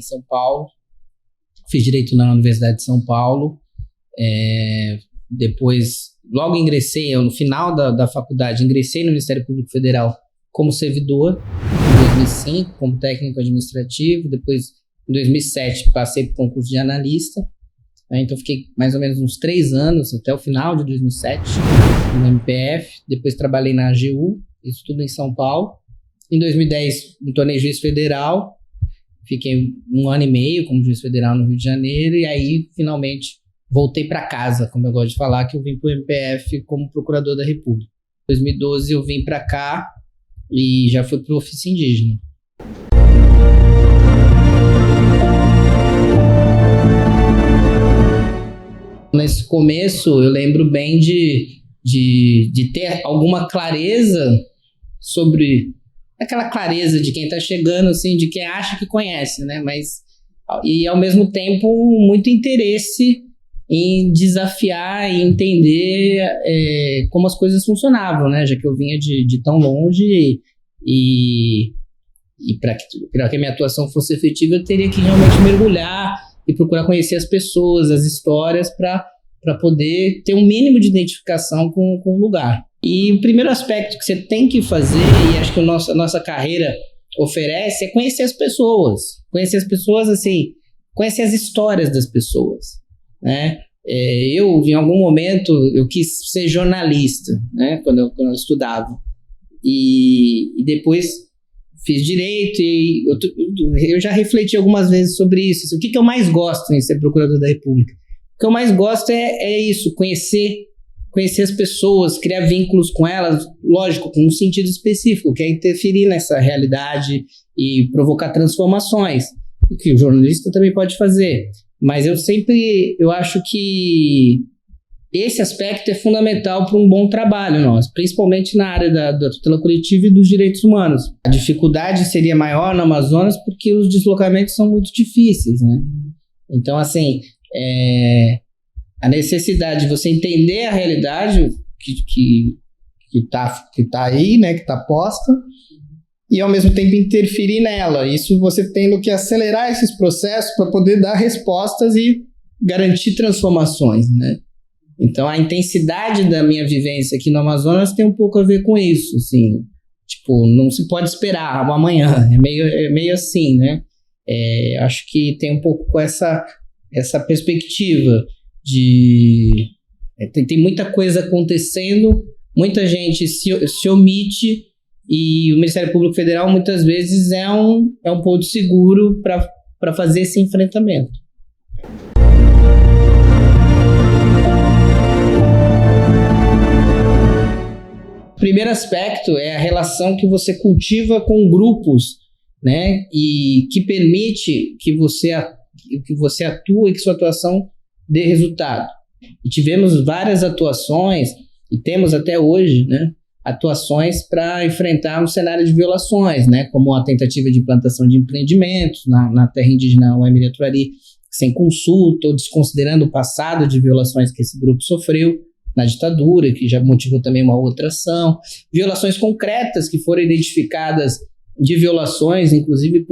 São Paulo, fiz Direito na Universidade de São Paulo, depois, logo ingressei, no final da faculdade, ingressei no Ministério Público Federal como servidor, em 2005, como técnico administrativo, depois, em 2007, passei para o concurso de analista, então fiquei mais ou menos uns 3 anos, até o final de 2007, no MPF, depois trabalhei na AGU, isso tudo em São Paulo. Em 2010, me tornei juiz federal, fiquei 1 ano e meio como juiz federal no Rio de Janeiro, e aí, finalmente, voltei para casa, como eu gosto de falar, que eu vim para o MPF como procurador da República. Em 2012, eu vim para cá e já fui para o Ofício Indígena. Nesse começo, eu lembro bem de ter alguma clareza sobre... aquela clareza de quem está chegando, assim, de quem acha que conhece, né? E, ao mesmo tempo, muito interesse em desafiar e entender como as coisas funcionavam, né? Já que eu vinha de tão longe e para que a minha atuação fosse efetiva, eu teria que realmente mergulhar e procurar conhecer as pessoas, as histórias, para poder ter um mínimo de identificação com o lugar. E o primeiro aspecto que você tem que fazer, e acho que a nossa carreira oferece, é conhecer as pessoas. Conhecer as pessoas, assim, conhecer as histórias das pessoas, né? Eu, em algum momento, eu quis ser jornalista, né? Quando eu estudava. E depois fiz direito e eu já refleti algumas vezes sobre isso. O que eu mais gosto em ser procurador da República? O que eu mais gosto é isso, conhecer as pessoas, criar vínculos com elas, lógico, com um sentido específico, que é interferir nessa realidade e provocar transformações, o que o jornalista também pode fazer. Mas eu acho que esse aspecto é fundamental para um bom trabalho nosso, principalmente na área da tutela coletiva e dos direitos humanos. A dificuldade seria maior no Amazonas porque os deslocamentos são muito difíceis, né? Então, assim, a necessidade de você entender a realidade que tá aí, né, que está posta, e ao mesmo tempo interferir nela. Isso você tendo que acelerar esses processos para poder dar respostas e garantir transformações, né? Então, a intensidade da minha vivência aqui no Amazonas tem um pouco a ver com isso, assim. Tipo, não se pode esperar o amanhã, é meio assim, né? Acho que tem um pouco com essa perspectiva de... tem muita coisa acontecendo, muita gente se omite, e o Ministério Público Federal muitas vezes é um ponto seguro para fazer esse enfrentamento. O primeiro aspecto é a relação que você cultiva com grupos, né, e que permite que você atue e que sua atuação dê resultado. E tivemos várias atuações, e temos até hoje, né, atuações para enfrentar um cenário de violações, né, como a tentativa de implantação de empreendimentos na terra indígena Uaimiri-Atuari sem consulta, ou desconsiderando o passado de violações que esse grupo sofreu na ditadura, que já motivou também uma outra ação, violações concretas que foram identificadas, de violações, inclusive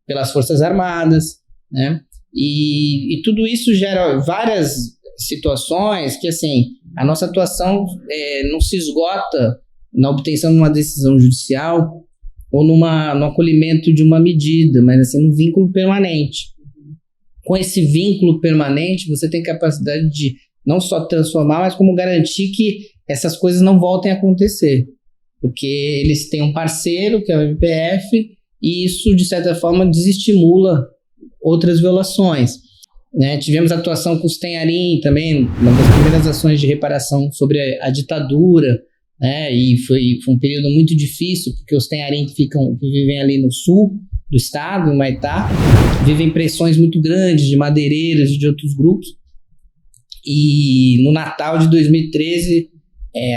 pelas Forças Armadas, né? E tudo isso gera várias situações que, assim, a nossa atuação não se esgota na obtenção de uma decisão judicial ou no acolhimento de uma medida, mas, assim, num vínculo permanente. Com esse vínculo permanente, você tem capacidade de não só transformar, mas como garantir que essas coisas não voltem a acontecer. Porque eles têm um parceiro, que é o MPF, e isso, de certa forma, desestimula outras violações, né? Tivemos atuação com os Tenharim também, uma das primeiras ações de reparação sobre a ditadura, né? E foi um período muito difícil, porque os Tenharim que vivem ali no sul do estado, em Maitá, vivem pressões muito grandes de madeireiros e de outros grupos. E no Natal de 2013,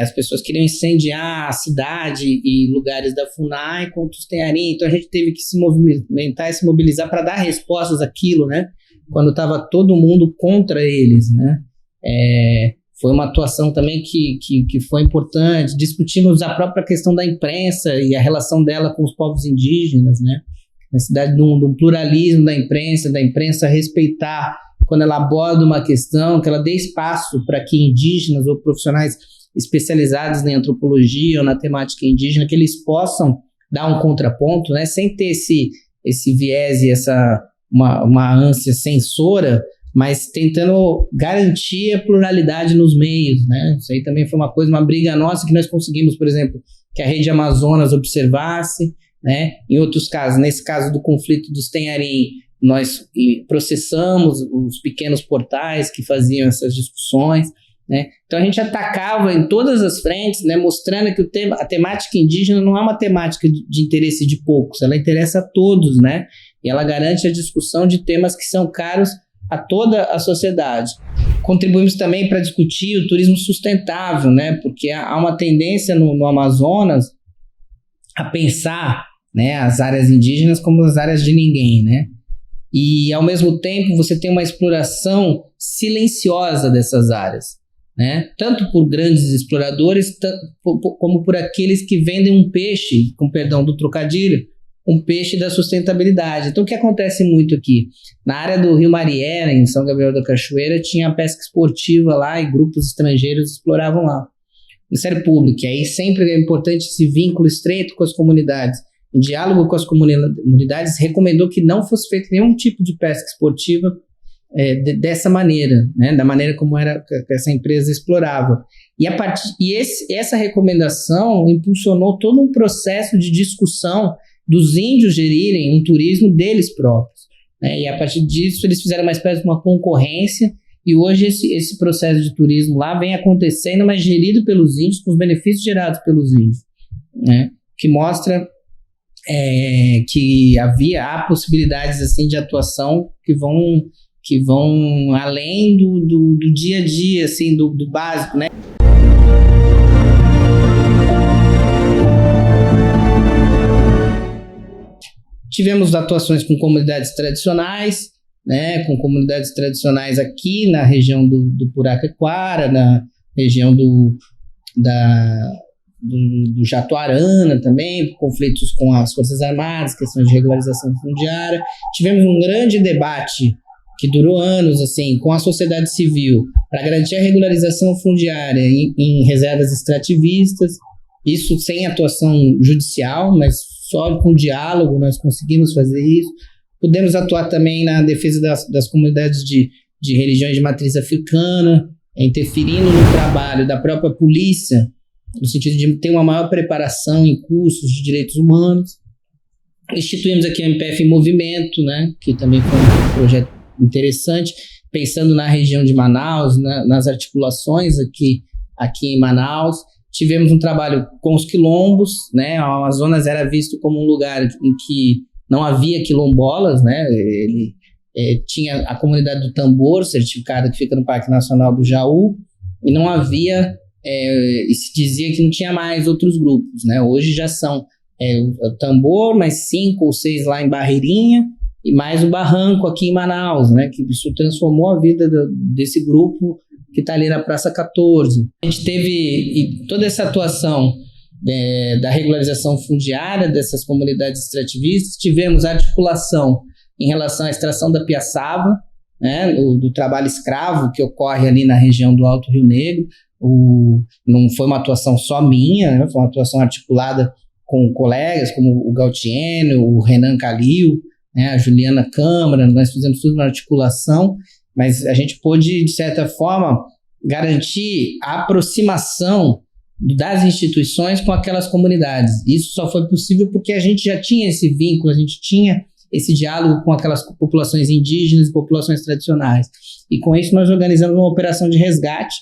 as pessoas queriam incendiar a cidade e lugares da FUNAI contra os Tenharim. Então a gente teve que se movimentar e se mobilizar para dar respostas àquilo, né? Quando estava todo mundo contra eles, né? Foi uma atuação também que foi importante. Discutimos a própria questão da imprensa e a relação dela com os povos indígenas, né? necessidade de um pluralismo da imprensa respeitar quando ela aborda uma questão, que ela dê espaço para que indígenas ou profissionais especializados em antropologia ou na temática indígena, que eles possam dar um contraponto, né, sem ter esse viés e uma ânsia censora, mas tentando garantir a pluralidade nos meios, né? Isso aí também foi uma briga nossa que nós conseguimos, por exemplo, que a Rede Amazonas observasse, né? Em outros casos, nesse caso do conflito dos Tenharim, nós processamos os pequenos portais que faziam essas discussões, né? Então a gente atacava em todas as frentes, né, mostrando que a temática indígena não é uma temática de interesse de poucos, ela interessa a todos, né? E ela garante a discussão de temas que são caros a toda a sociedade. Contribuímos também para discutir o turismo sustentável, né? Porque há uma tendência no Amazonas a pensar, né, as áreas indígenas como as áreas de ninguém, né? E, ao mesmo tempo, você tem uma exploração silenciosa dessas áreas, né? Tanto por grandes exploradores, como por aqueles que vendem um peixe, com perdão do trocadilho, um peixe da sustentabilidade. Então, o que acontece muito aqui? Na área do Rio Mariera, em São Gabriel da Cachoeira, tinha pesca esportiva lá e grupos estrangeiros exploravam lá. O Ministério Público, e aí sempre é importante esse vínculo estreito com as comunidades, em diálogo com as comunidades, recomendou que não fosse feito nenhum tipo de pesca esportiva dessa maneira, né, da maneira como era que essa empresa explorava. Essa recomendação impulsionou todo um processo de discussão dos índios gerirem um turismo deles próprios, né, e a partir disso eles fizeram uma espécie de uma concorrência, e hoje esse processo de turismo lá vem acontecendo, mas gerido pelos índios, com os benefícios gerados pelos índios, né, que mostra que há possibilidades assim de atuação que vão além do dia a dia, assim, do básico, né? Tivemos atuações com comunidades tradicionais, né? Com comunidades tradicionais aqui na região do Puraquequara, na região do Jatuarana também, conflitos com as Forças Armadas, questões de regularização fundiária. Tivemos um grande debate que durou anos, assim, com a sociedade civil para garantir a regularização fundiária em reservas extrativistas, isso sem atuação judicial, mas só com diálogo nós conseguimos fazer isso. Pudemos atuar também na defesa das comunidades de religiões de matriz africana, interferindo no trabalho da própria polícia, no sentido de ter uma maior preparação em cursos de direitos humanos. Instituímos aqui a MPF em Movimento, né, que também foi um projeto interessante, pensando na região de Manaus, nas articulações aqui em Manaus. Tivemos um trabalho com os quilombos, né, o Amazonas era visto como um lugar em que não havia quilombolas, né, ele tinha a comunidade do Tambor, certificada, que fica no Parque Nacional do Jaú, e não havia... e se dizia que não tinha mais outros grupos, né? Hoje já são o Tambor, mais 5 ou 6 lá em Barreirinha, e mais o Barranco aqui em Manaus, né? Que isso transformou a vida desse grupo que está ali na Praça 14. A gente teve toda essa atuação da regularização fundiária dessas comunidades extrativistas, tivemos articulação em relação à extração da piaçava, né? Do trabalho escravo que ocorre ali na região do Alto Rio Negro. Não foi uma atuação só minha, né? Foi uma atuação articulada com colegas como o Galtieno, o Renan Calil, né? A Juliana Câmara. Nós fizemos tudo na articulação, mas a gente pôde, de certa forma, garantir a aproximação das instituições com aquelas comunidades. Isso só foi possível porque a gente já tinha esse vínculo, a gente tinha esse diálogo com aquelas populações indígenas e populações tradicionais. E com isso nós organizamos uma operação de resgate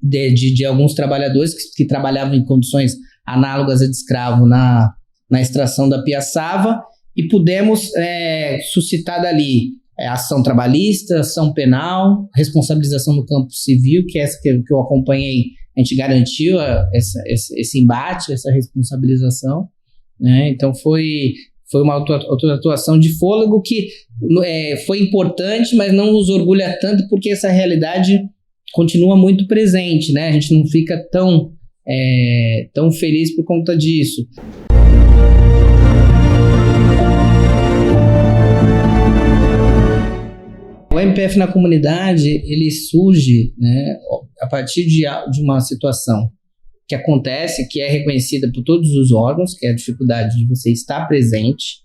de alguns trabalhadores que trabalhavam em condições análogas a de escravo na extração da piaçava, e pudemos suscitar dali ação trabalhista, ação penal, responsabilização no campo civil, que é essa que eu acompanhei, a gente garantiu esse embate, essa responsabilização, né? Então foi uma outra atuação de fôlego que foi importante, mas não nos orgulha tanto, porque essa realidade continua muito presente, né? A gente não fica tão feliz por conta disso. O MPF na comunidade, ele surge, né, a partir de uma situação que acontece, que é reconhecida por todos os órgãos, que é a dificuldade de você estar presente,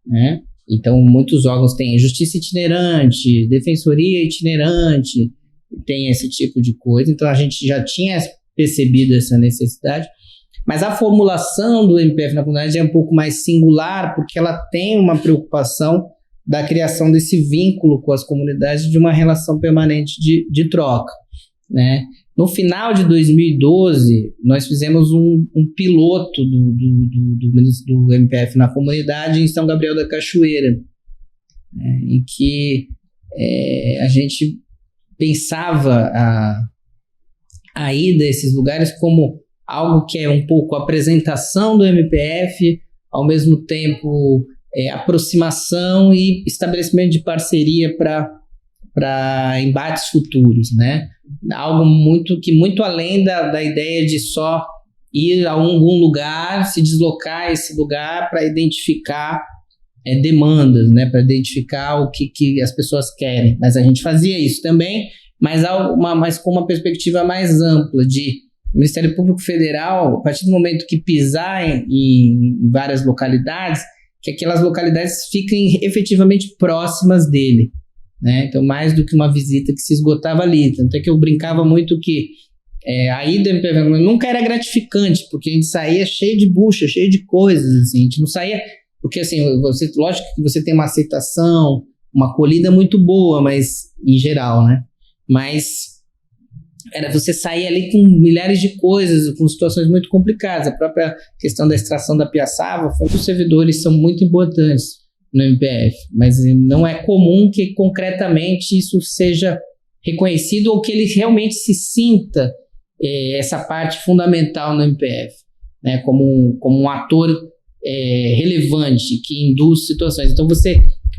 né? Então, muitos órgãos têm justiça itinerante, defensoria itinerante, tem esse tipo de coisa. Então, a gente já tinha percebido essa necessidade, mas a formulação do MPF na comunidade é um pouco mais singular, porque ela tem uma preocupação da criação desse vínculo com as comunidades, de uma relação permanente de troca, né? No final de 2012, nós fizemos um piloto do MPF na comunidade em São Gabriel da Cachoeira, né, em que a gente pensava a ida a esses lugares como algo que é um pouco apresentação do MPF, ao mesmo tempo aproximação e estabelecimento de parceria para embates futuros, né? Algo muito além da ideia de só ir a algum lugar, se deslocar a esse lugar para identificar demandas, né? Para identificar o que as pessoas querem. Mas a gente fazia isso também, mas com uma perspectiva mais ampla de o Ministério Público Federal, a partir do momento que pisar em várias localidades, que aquelas localidades fiquem efetivamente próximas dele, né? Então, mais do que uma visita que se esgotava ali. Tanto é que eu brincava muito que a ida nunca era gratificante, porque a gente saía cheio de bucha, cheio de coisas, assim. A gente não saía... Porque, assim, lógico que você tem uma aceitação, uma acolhida muito boa, mas em geral, né? Mas você sair ali com milhares de coisas, com situações muito complicadas. A própria questão da extração da piaçava, os servidores são muito importantes no MPF, mas não é comum que concretamente isso seja reconhecido ou que ele realmente se sinta essa parte fundamental no MPF, né, como um ator relevante que induz situações. Então,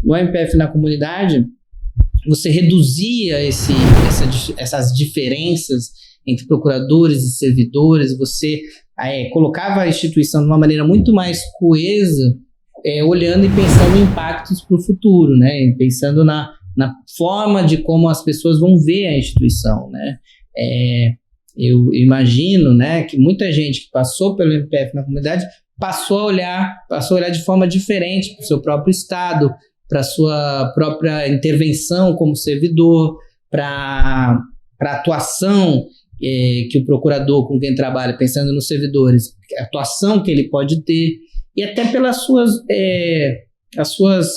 no MPF na comunidade, você reduzia essas diferenças entre procuradores e servidores, você colocava a instituição de uma maneira muito mais coesa, olhando e pensando em impactos para o futuro, né? Pensando na forma de como as pessoas vão ver a instituição, né? Eu imagino, né, que muita gente que passou pelo MPF na comunidade passou a olhar de forma diferente para o seu próprio estado, para a sua própria intervenção como servidor, para a atuação que o procurador com quem trabalha, pensando nos servidores, a atuação que ele pode ter, e até pelas as suas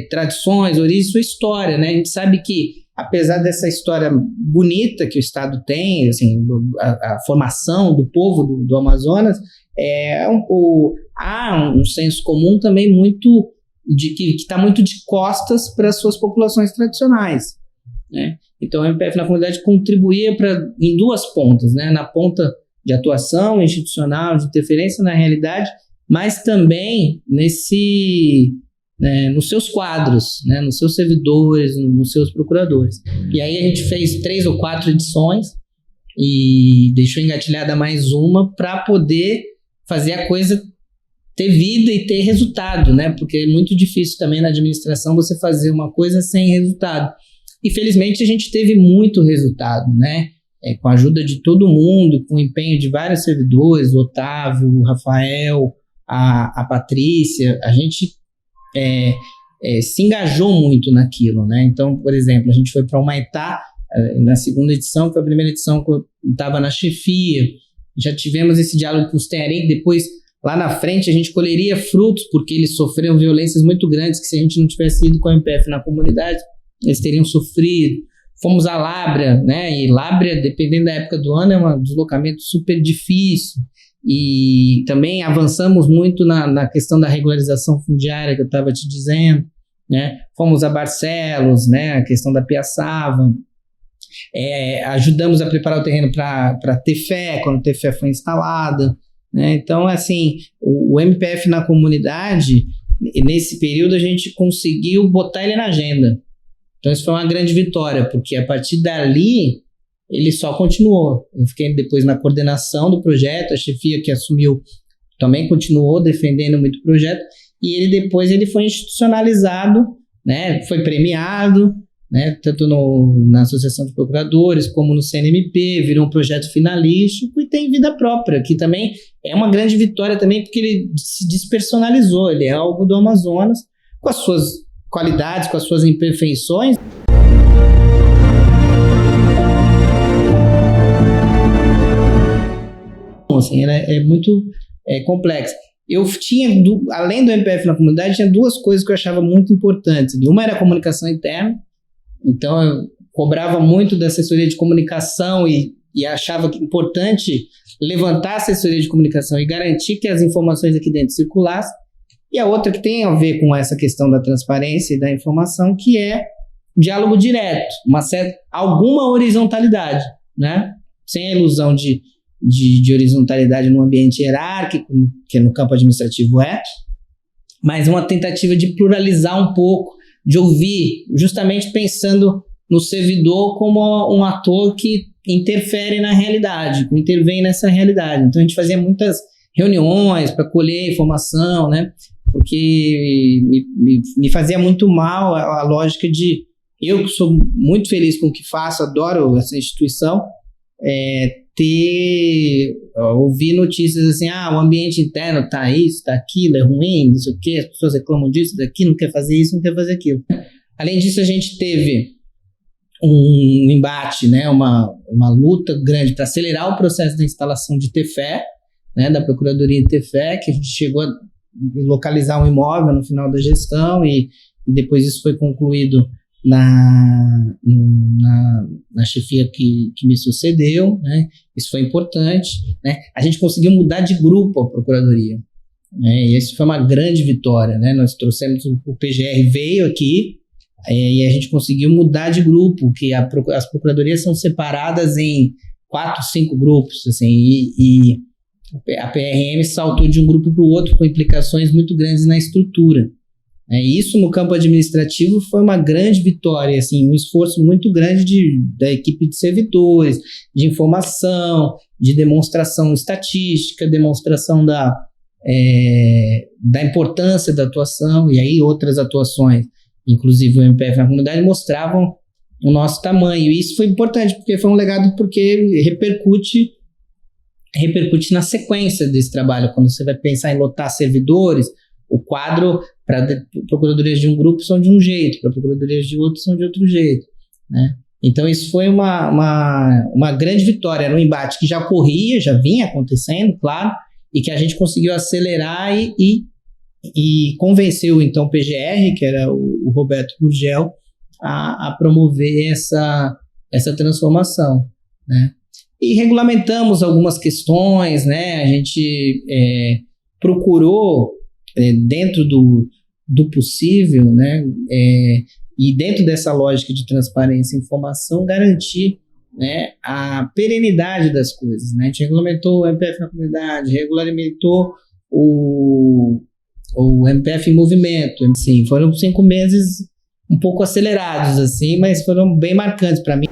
tradições, origens, sua história, né? A gente sabe que, apesar dessa história bonita que o Estado tem, assim, a formação do povo do Amazonas, há um senso comum também muito que está muito de costas para as suas populações tradicionais, né? Então, o MPF na comunidade contribuía em duas pontas, né? Na ponta de atuação institucional, de interferência na realidade, mas também nos seus quadros, né? Nos seus servidores, nos seus procuradores. E aí a gente fez 3 ou 4 edições e deixou engatilhada mais uma para poder fazer a coisa ter vida e ter resultado, né? Porque é muito difícil também na administração você fazer uma coisa sem resultado. E felizmente a gente teve muito resultado, né? Com a ajuda de todo mundo, com o empenho de vários servidores, o Otávio, o Rafael, a Patrícia, a gente se engajou muito naquilo, né? Então, por exemplo, a gente foi para o Humaitá na segunda edição, foi a primeira edição que eu estava na chefia, já tivemos esse diálogo com os Tenharim, depois lá na frente a gente colheria frutos, porque eles sofreram violências muito grandes, que se a gente não tivesse ido com a MPF na comunidade, eles teriam sofrido. Fomos a Lábrea, né? E Lábrea, dependendo da época do ano, é um deslocamento super difícil. E também avançamos muito na questão da regularização fundiária que eu estava te dizendo, né? Fomos a Barcelos, né? A questão da piaçava. Ajudamos a preparar o terreno para a TFE, quando a TFE foi instalada, né? Então, assim, o MPF na comunidade, nesse período, a gente conseguiu botar ele na agenda. Então, isso foi uma grande vitória, porque a partir dali, ele só continuou. Eu fiquei depois na coordenação do projeto, a chefia que assumiu também continuou defendendo muito o projeto, e ele depois foi institucionalizado, né? Foi premiado, né, tanto na Associação de Procuradores como no CNMP, virou um projeto finalístico e tem vida própria, que também é uma grande vitória também, porque ele se despersonalizou, ele é algo do Amazonas, com as suas qualidades, com as suas imperfeições. Assim, ela é muito complexa. Eu tinha, além do MPF na comunidade, tinha duas coisas que eu achava muito importantes. Uma era a comunicação interna, então eu cobrava muito da assessoria de comunicação e achava que importante levantar a assessoria de comunicação e garantir que as informações aqui dentro circulassem. E a outra que tem a ver com essa questão da transparência e da informação, que é diálogo direto, alguma horizontalidade, né? Sem a ilusão de horizontalidade no ambiente hierárquico, que no campo administrativo mas uma tentativa de pluralizar um pouco, de ouvir, justamente pensando no servidor como um ator que interfere na realidade, que intervém nessa realidade. Então a gente fazia muitas reuniões para colher informação, né? Porque me fazia muito mal a lógica de eu, que sou muito feliz com o que faço, adoro essa instituição, ouvir notícias assim, o ambiente interno tá isso, tá aquilo, é ruim, não sei o quê, as pessoas reclamam disso, daqui, não quer fazer isso, não quer fazer aquilo. Além disso, a gente teve um embate, né, uma luta grande para acelerar o processo da instalação de TFE, né, da Procuradoria de TFE, que a gente chegou a localizar um imóvel no final da gestão e depois isso foi concluído na chefia que me sucedeu, né? Isso foi importante, né? A gente conseguiu mudar de grupo a Procuradoria, né? E isso foi uma grande vitória, né? Nós trouxemos o PGR veio aqui e a gente conseguiu mudar de grupo, que as Procuradorias são separadas em 4, 5 grupos, assim, e a PRM saltou de um grupo para o outro com implicações muito grandes na estrutura. Isso no campo administrativo foi uma grande vitória, assim, um esforço muito grande da equipe de servidores, de informação, de demonstração estatística, demonstração da importância da atuação, e aí outras atuações, inclusive o MPF na comunidade, mostravam o nosso tamanho. E isso foi importante, porque foi um legado, porque repercute na sequência desse trabalho. Quando você vai pensar em lotar servidores, o quadro para procuradorias de um grupo são de um jeito, para procuradorias de outro são de outro jeito, né? Então isso foi uma grande vitória, era um embate que já ocorria, já vinha acontecendo, claro, e que a gente conseguiu acelerar e convenceu então o PGR, que era o Roberto Gurgel, a promover essa transformação, né? E regulamentamos algumas questões, né? A gente procurou, dentro do possível, né, e dentro dessa lógica de transparência e informação, garantir, né, a perenidade das coisas, né? A gente regulamentou o MPF na comunidade, regulamentou o MPF em movimento, assim, foram 5 meses um pouco acelerados, assim, mas foram bem marcantes para mim.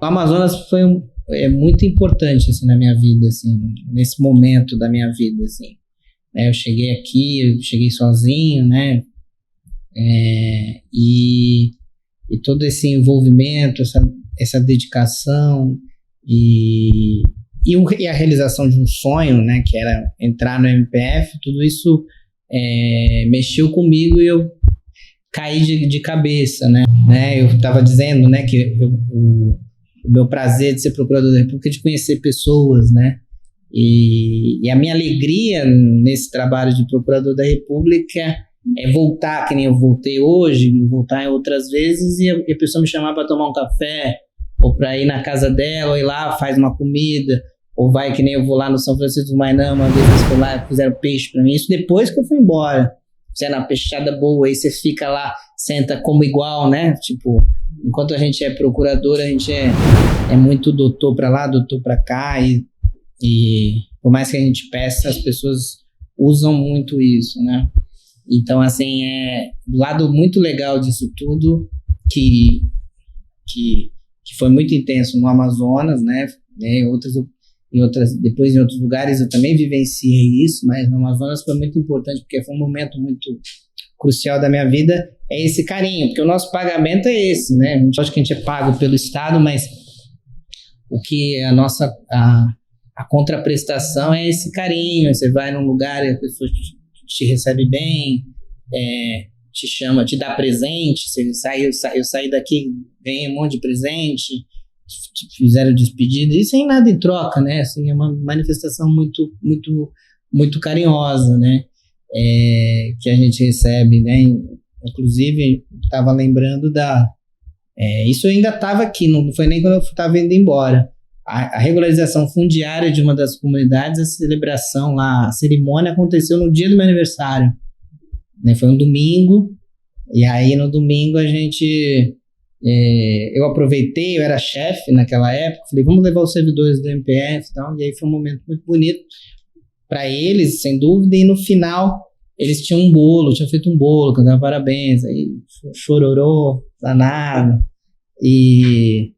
O Amazonas foi muito importante, assim, na minha vida, assim, nesse momento da minha vida, assim, né? Eu cheguei sozinho, né, e todo esse envolvimento, essa dedicação e a realização de um sonho, né, que era entrar no MPF, tudo isso mexeu comigo e eu caí de cabeça, né? Eu estava dizendo, né, que o meu prazer de ser procurador da República é de conhecer pessoas, né? E a minha alegria nesse trabalho de procurador da República é voltar, que nem eu voltei hoje, voltar outras vezes e a pessoa me chamar para tomar um café, ou para ir na casa dela, ou ir lá, faz uma comida, ou vai, que nem eu vou lá no São Francisco do Mainã, uma vez eles foram lá, fizeram peixe para mim, isso depois que eu fui embora. Fizeram uma peixada boa, aí você fica lá, senta como igual, né? Tipo, enquanto a gente é procurador, a gente é muito doutor para lá, doutor para cá, e por mais que a gente peça, as pessoas usam muito isso, né? Então, assim, do lado muito legal disso tudo, que foi muito intenso no Amazonas, né? depois em outros lugares eu também vivenciei isso, mas no Amazonas foi muito importante, porque foi um momento muito crucial da minha vida, é esse carinho, porque o nosso pagamento é esse, né? Acho que a gente é pago pelo Estado, mas o que a contraprestação é esse carinho. Você vai num lugar e a pessoa te recebe bem, te chama, te dá presente. Eu saí daqui, ganhei um monte de presente, fizeram despedida, e sem nada em troca, né? Assim, é uma manifestação muito, muito, muito carinhosa, né? Que a gente recebe, né? Inclusive, estava lembrando isso eu ainda estava aqui, não foi nem quando eu estava indo embora. A regularização fundiária de uma das comunidades, a celebração lá, a cerimônia aconteceu no dia do meu aniversário, né? Foi um domingo, e aí no domingo eu aproveitei, eu era chefe naquela época, falei, vamos levar os servidores do MPF e tal, e aí foi um momento muito bonito para eles, sem dúvida, e no final eles tinham feito um bolo, cantavam parabéns, aí chororô, danado, e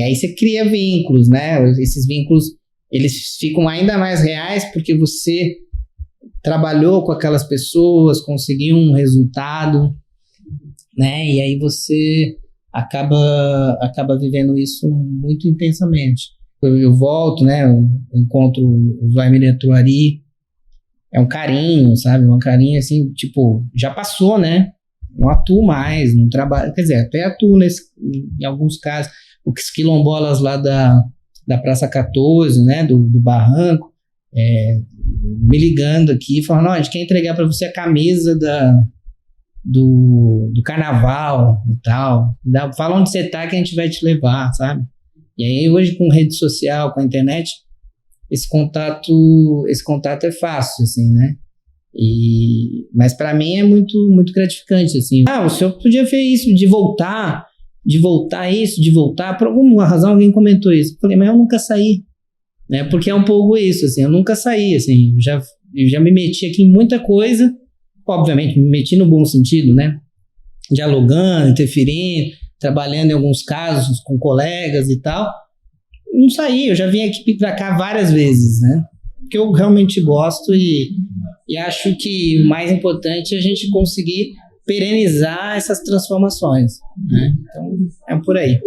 aí você cria vínculos, né? Esses vínculos, eles ficam ainda mais reais porque você trabalhou com aquelas pessoas, conseguiu um resultado, né? E aí você acaba vivendo isso muito intensamente. Eu volto, né? Eu encontro o Vaimir Atuari, é um carinho, sabe? Um carinho assim, tipo, já passou, né? Não atuo mais, não trabalho, quer dizer, até atuo em alguns casos, os quilombolas lá da Praça 14, né, do Barranco, me ligando aqui, falando, não, a gente quer entregar para você a camisa do carnaval e tal, fala onde você tá que a gente vai te levar, sabe? E aí hoje com rede social, com a internet, esse contato é fácil, assim, né? Mas para mim é muito, muito gratificante, assim. O senhor podia ver isso, de voltar, por alguma razão alguém comentou isso. Eu falei, mas eu nunca saí, né? Porque é um pouco isso, assim, eu nunca saí, assim, eu já me meti aqui em muita coisa, obviamente me meti no bom sentido, né? Dialogando, interferindo, trabalhando em alguns casos com colegas e tal. Não saí, eu já vim aqui para cá várias vezes, né? Porque eu realmente gosto e acho que o mais importante é a gente conseguir perenizar essas transformações, né? Então, é por aí.